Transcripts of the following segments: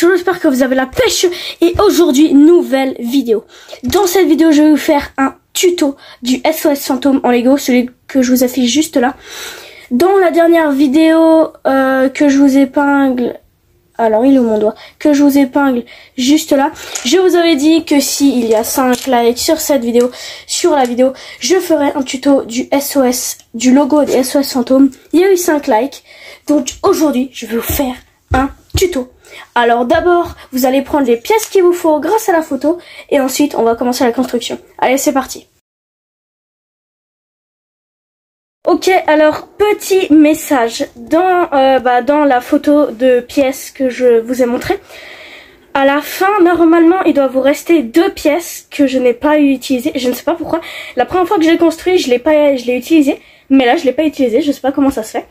J'espère que vous avez la pêche et aujourd'hui nouvelle vidéo. Dans cette vidéo je vais vous faire un tuto du SOS fantôme en Lego, celui que je vous affiche juste là. Dans la dernière vidéo que je vous épingle, alors il est où mon doigt, que je vous épingle juste là, je vous avais dit que s'il y a 5 likes sur cette vidéo, sur la vidéo, je ferai un tuto du SOS, du logo des SOS fantôme. Il y a eu 5 likes, donc aujourd'hui je vais vous faire un tuto. Alors d'abord, vous allez prendre les pièces qu'il vous faut grâce à la photo et ensuite on va commencer la construction. Allez, c'est parti. Ok, alors petit message dans la photo de pièces que je vous ai montré. À la fin, normalement, il doit vous rester 2 pièces que je n'ai pas utilisées. Je ne sais pas pourquoi. La première fois que je l'ai construit, je l'ai utilisé, mais là je l'ai pas utilisé. Je sais pas comment ça se fait.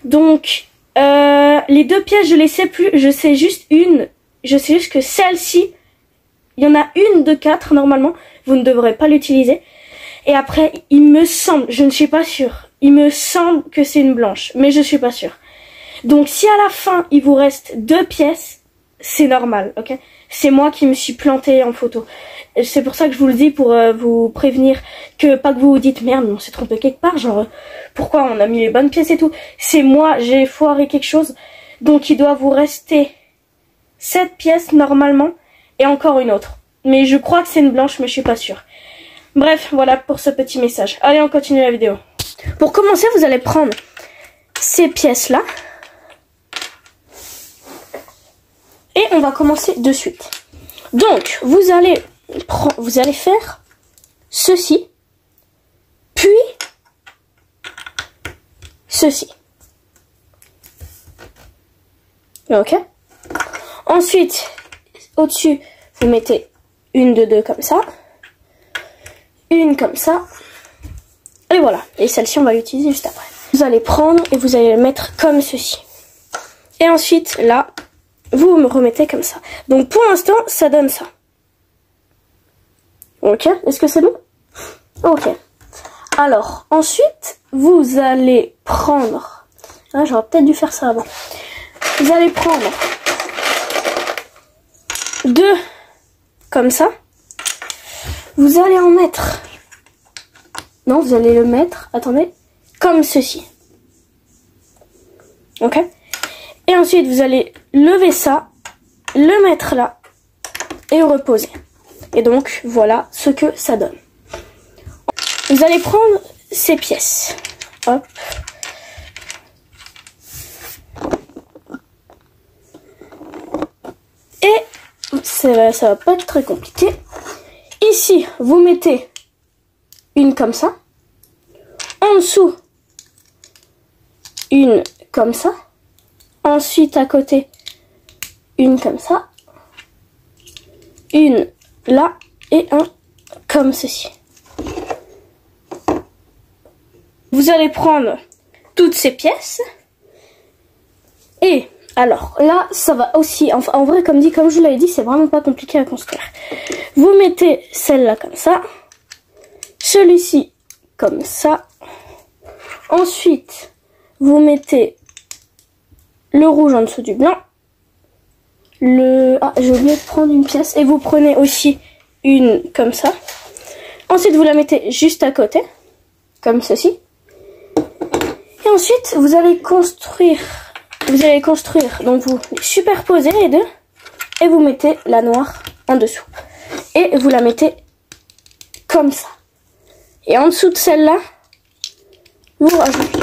Donc les 2 pièces, je les sais plus, je sais juste une. Je sais juste que celle-ci, il y en a une de 4 normalement, vous ne devrez pas l'utiliser. Et après, il me semble, je ne suis pas sûre, il me semble que c'est une blanche, mais je suis pas sûre. Donc si à la fin, il vous reste 2 pièces, c'est normal, ok? C'est moi qui me suis plantée en photo. C'est pour ça que je vous le dis, pour vous prévenir, que pas que vous vous dites merde, mais on s'est trompé quelque part, genre pourquoi on a mis les bonnes pièces et tout. C'est moi, j'ai foiré quelque chose, donc il doit vous rester 7 pièces normalement et encore une autre. Mais je crois que c'est une blanche, mais je suis pas sûre. Bref, voilà pour ce petit message. Allez, on continue la vidéo. Pour commencer, vous allez prendre ces pièces là et on va commencer de suite. Donc vous allez faire ceci, puis ceci. Ok. Ensuite, au-dessus, vous mettez une de 2 comme ça, une comme ça, et voilà. Et celle-ci, on va l'utiliser juste après. Vous allez prendre et vous allez le mettre comme ceci. Et ensuite, là, vous me remettez comme ça. Donc pour l'instant, ça donne ça. Ok, est-ce que c'est bon? Ok. Alors, ensuite, vous allez prendre... Ah, j'aurais peut-être dû faire ça avant. Vous allez prendre 2 comme ça. Vous allez en mettre... Non, vous allez le mettre, attendez, comme ceci. Ok? Et ensuite, vous allez lever ça, le mettre là, et reposer. Et donc, voilà ce que ça donne. Vous allez prendre ces pièces. Hop. Et ça va pas être très compliqué. Ici, vous mettez une comme ça. En dessous, une comme ça. Ensuite, à côté, une comme ça. Une là et un comme ceci. Vous allez prendre toutes ces pièces. Et alors là, ça va aussi, enfin, en vrai, comme je vous l'avais dit, c'est vraiment pas compliqué à construire. Vous mettez celle-là comme ça. Celui-ci comme ça. Ensuite, vous mettez le rouge en dessous du blanc. Ah, j'ai oublié de prendre une pièce. Et vous prenez aussi une comme ça. Ensuite, vous la mettez juste à côté, comme ceci. Et ensuite, vous allez construire, donc vous superposez les 2. Et vous mettez la noire en dessous. Et vous la mettez comme ça. Et en dessous de celle-là, vous rajoutez.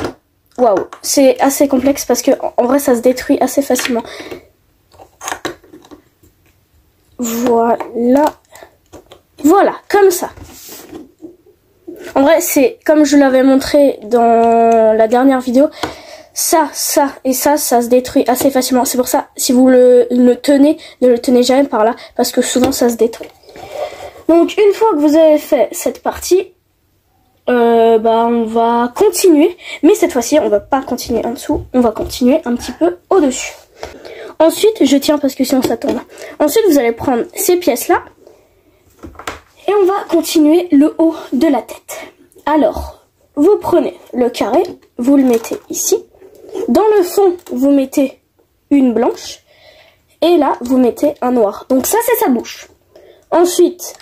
Waouh, c'est assez complexe parce que en vrai ça se détruit assez facilement. Voilà. Voilà, comme ça. En vrai, c'est comme je l'avais montré dans la dernière vidéo. Ça et ça se détruit assez facilement. C'est pour ça, si vous le tenez, ne le tenez jamais par là parce que souvent ça se détruit. Donc une fois que vous avez fait cette partie, on va continuer, mais cette fois-ci on va pas continuer en dessous, on va continuer un petit peu au-dessus. Ensuite, je tiens parce que sinon ça tombe. Ensuite, vous allez prendre ces pièces-là. Et on va continuer le haut de la tête. Alors, vous prenez le carré, vous le mettez ici. Dans le fond, vous mettez une blanche. Et là, vous mettez un noir. Donc ça, c'est sa bouche. Ensuite,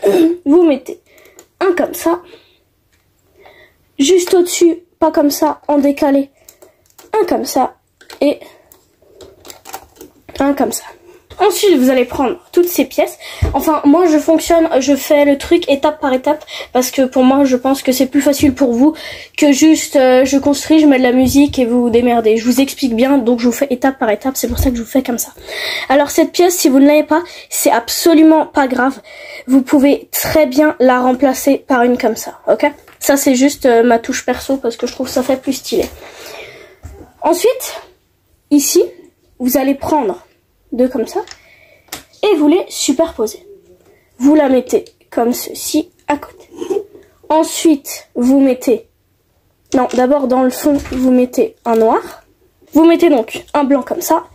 vous mettez un comme ça. Juste au-dessus, pas comme ça, en décalé. Un comme ça. Et un comme ça. Ensuite, vous allez prendre toutes ces pièces. Enfin, moi, je fais le truc étape par étape. Parce que pour moi, je pense que c'est plus facile pour vous que juste, je construis, je mets de la musique et vous vous démerdez. Je vous explique bien, donc je vous fais étape par étape. C'est pour ça que je vous fais comme ça. Alors, cette pièce, si vous ne l'avez pas, c'est absolument pas grave. Vous pouvez très bien la remplacer par une comme ça, ok? Ça, c'est juste ma touche perso parce que je trouve ça fait plus stylé. Ensuite, ici, vous allez prendre deux comme ça et vous les superposez. Vous la mettez comme ceci à côté. Ensuite, vous mettez, non, d'abord dans le fond, vous mettez un noir. Vous mettez donc un blanc comme ça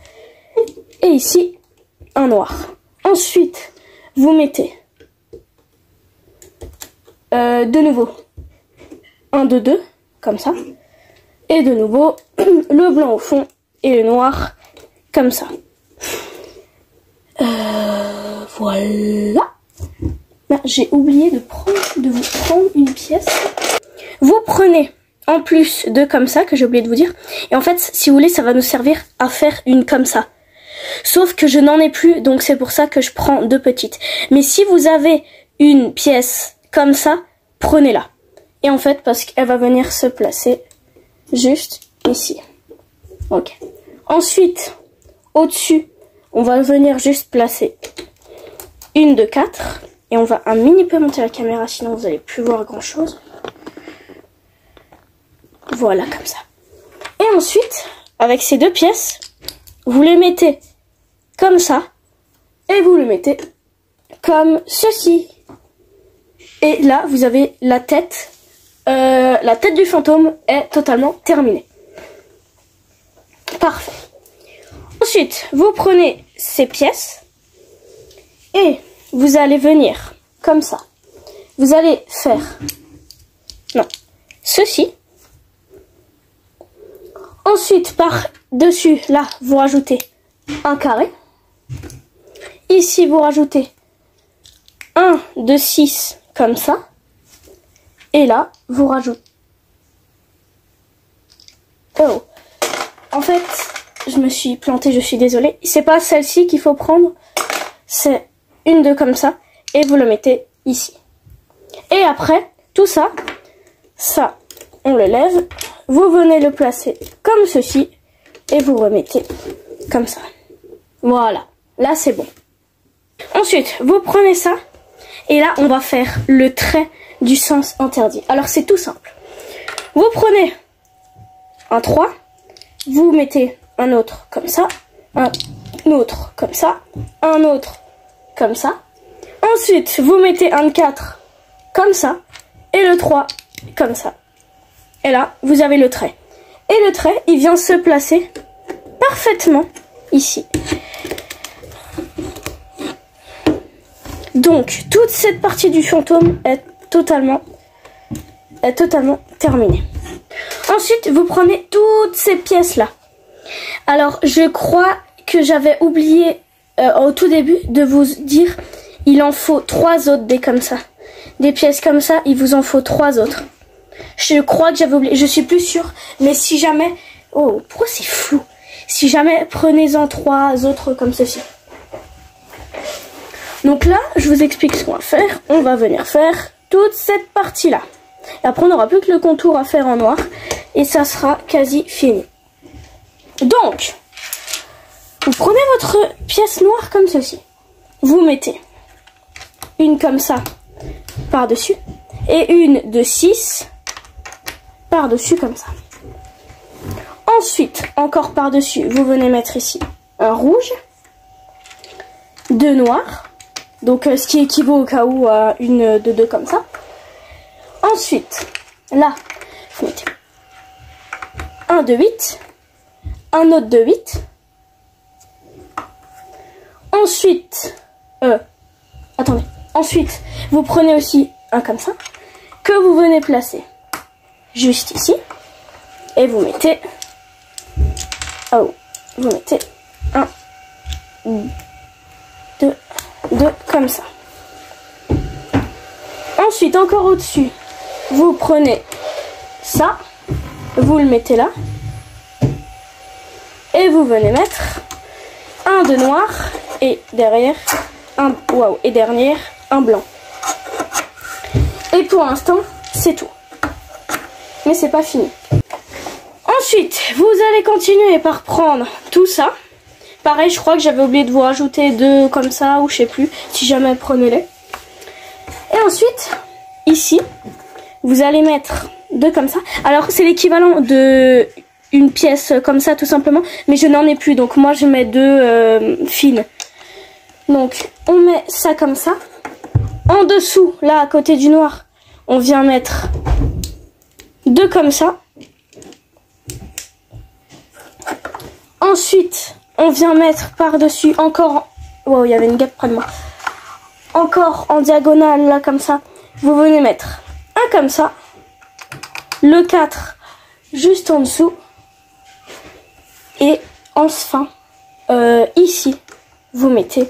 et ici un noir. Ensuite, vous mettez de nouveau un de deux comme ça et de nouveau le blanc au fond et le noir comme ça. Voilà. Ben, j'ai oublié de vous prendre une pièce. Vous prenez en plus deux comme ça que j'ai oublié de vous dire. Et en fait, si vous voulez, ça va nous servir à faire une comme ça. Sauf que je n'en ai plus, donc c'est pour ça que je prends deux petites. Mais si vous avez une pièce comme ça, prenez-la. Et en fait, parce qu'elle va venir se placer juste ici. Ok. Ensuite, au-dessus, on va venir juste placer une de 4. Et on va un mini peu monter la caméra, sinon vous n'allez plus voir grand chose. Voilà, comme ça. Et ensuite, avec ces deux pièces, vous les mettez comme ça. Et vous le mettez comme ceci. Et là, vous avez la tête. La tête du fantôme est totalement terminée. Parfait. Ensuite, vous prenez ces pièces et vous allez venir comme ça. Vous allez faire ceci. Ensuite, par-dessus, là, vous rajoutez un carré. Ici, vous rajoutez un de 6 comme ça. Et là, vous rajoutez... Oh, en fait, je me suis plantée, je suis désolée. C'est pas celle-ci qu'il faut prendre, c'est une de comme ça. Et vous le mettez ici. Et après, tout ça, on le lève. Vous venez le placer comme ceci. Et vous remettez comme ça. Voilà, là c'est bon. Ensuite, vous prenez ça. Et là, on va faire le trait du sens interdit. Alors, c'est tout simple. Vous prenez un 3. Vous mettez un autre comme ça. Un autre comme ça. Un autre comme ça. Ensuite, vous mettez un 4 comme ça. Et le 3 comme ça. Et là, vous avez le trait. Et le trait, il vient se placer parfaitement ici. Donc, toute cette partie du fantôme est totalement terminée. Ensuite, vous prenez toutes ces pièces-là. Alors, je crois que j'avais oublié au tout début de vous dire, il en faut 3 autres des comme ça. Des pièces comme ça, il vous en faut 3 autres. Je crois que j'avais oublié, je suis plus sûre, mais si jamais... Oh, pourquoi c'est flou? Si jamais, prenez-en 3 autres comme ceci. Donc là, je vous explique ce qu'on va faire. On va venir faire toute cette partie-là. Et après, on n'aura plus que le contour à faire en noir. Et ça sera quasi fini. Donc, vous prenez votre pièce noire comme ceci. Vous mettez une comme ça par-dessus. Et une de 6 par-dessus comme ça. Ensuite, encore par-dessus, vous venez mettre ici un rouge. 2 noirs. Donc, ce qui équivaut au cas où à une de 2 comme ça. Ensuite, là, vous mettez un de 8, un autre de 8, Ensuite, attendez. Ensuite, vous prenez aussi un comme ça, que vous venez placer juste ici. Et vous mettez, vous mettez 1, 2, comme ça. Ensuite, encore au-dessus, vous prenez ça, vous le mettez là. Et vous venez mettre un de noir et derrière un blanc. Et pour l'instant, c'est tout. Mais c'est pas fini. Ensuite, vous allez continuer par prendre tout ça. Pareil, je crois que j'avais oublié de vous rajouter 2 comme ça, ou je sais plus. Si jamais, prenez-les. Et ensuite, ici, vous allez mettre 2 comme ça. Alors, c'est l'équivalent de une pièce comme ça, tout simplement. Mais je n'en ai plus, donc moi, je mets 2 fines. Donc, on met ça comme ça. En dessous, là, à côté du noir, on vient mettre 2 comme ça. Ensuite, on vient mettre par-dessus encore... Wow, il y avait une guêpe près de moi. Encore en diagonale, là, comme ça. Vous venez mettre un comme ça. Le 4 juste en dessous. Et enfin, ici, vous mettez...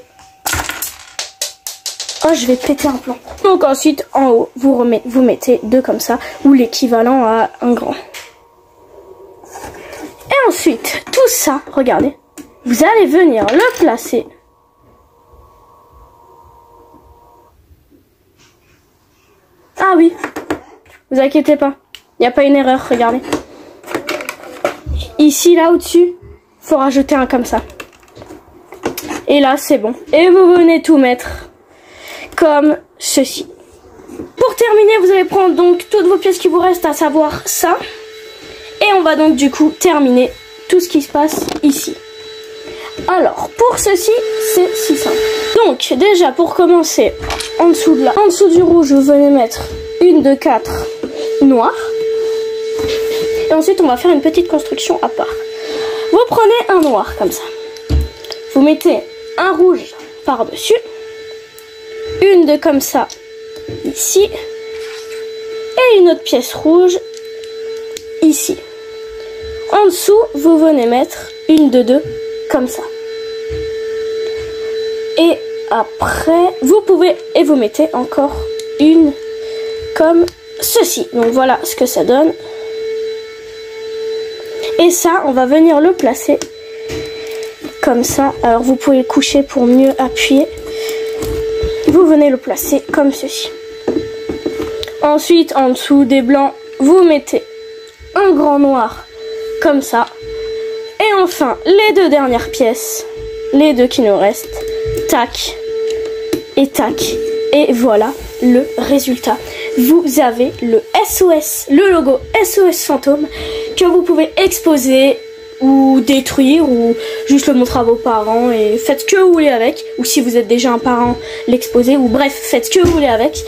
Oh, je vais péter un plomb. Donc ensuite, en haut, vous mettez 2 comme ça, ou l'équivalent à un grand. Et ensuite, tout ça, regardez, vous allez venir le placer. Ah oui, vous inquiétez pas, il n'y a pas une erreur, regardez. Ici, là, au-dessus, faut rajouter un comme ça. Et là, c'est bon. Et vous venez tout mettre comme ceci. Pour terminer, vous allez prendre donc toutes vos pièces qui vous restent, à savoir ça. Et on va donc du coup terminer tout ce qui se passe ici. Alors, pour ceci, c'est si simple. Donc, déjà, pour commencer, en dessous de là, en dessous du rouge, vous venez mettre une de 4 noires. Et ensuite, on va faire une petite construction à part. Vous prenez un noir, comme ça. Vous mettez un rouge par-dessus. Une de comme ça, ici. Et une autre pièce rouge, ici. En dessous, vous venez mettre une de 2 comme ça. Et après, vous pouvez, et vous mettez encore une comme ceci. Donc voilà ce que ça donne. Et ça, on va venir le placer comme ça. Alors vous pouvez le coucher pour mieux appuyer. Vous venez le placer comme ceci. Ensuite, en dessous des blancs, vous mettez un grand noir comme ça. Et enfin, les 2 dernières pièces, les 2 qui nous restent, tac et tac. Et voilà le résultat. Vous avez le SOS, le logo SOS Fantôme que vous pouvez exposer ou détruire ou juste le montrer à vos parents et faites ce que vous voulez avec. Ou si vous êtes déjà un parent, l'exposer ou bref, faites ce que vous voulez avec.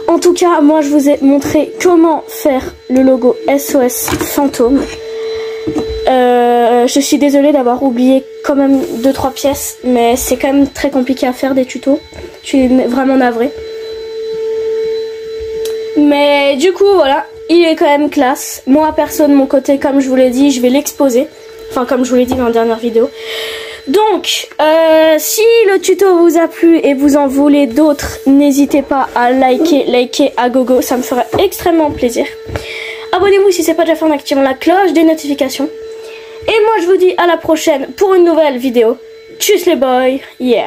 En tout cas, moi je vous ai montré comment faire le logo SOS Fantôme. Je suis désolée d'avoir oublié quand même 2-3 pièces, mais c'est quand même très compliqué à faire des tutos. Je suis vraiment navrée. Mais du coup, voilà, il est quand même classe. Moi, perso, de mon côté, comme je vous l'ai dit, je vais l'exposer. Enfin, comme je vous l'ai dit dans la dernière vidéo. Donc, si le tuto vous a plu et vous en voulez d'autres, n'hésitez pas à liker à gogo. Ça me ferait extrêmement plaisir. Abonnez-vous si ce n'est pas déjà fait en activant la cloche des notifications. Et moi, je vous dis à la prochaine pour une nouvelle vidéo. Tchuss les boys, yeah.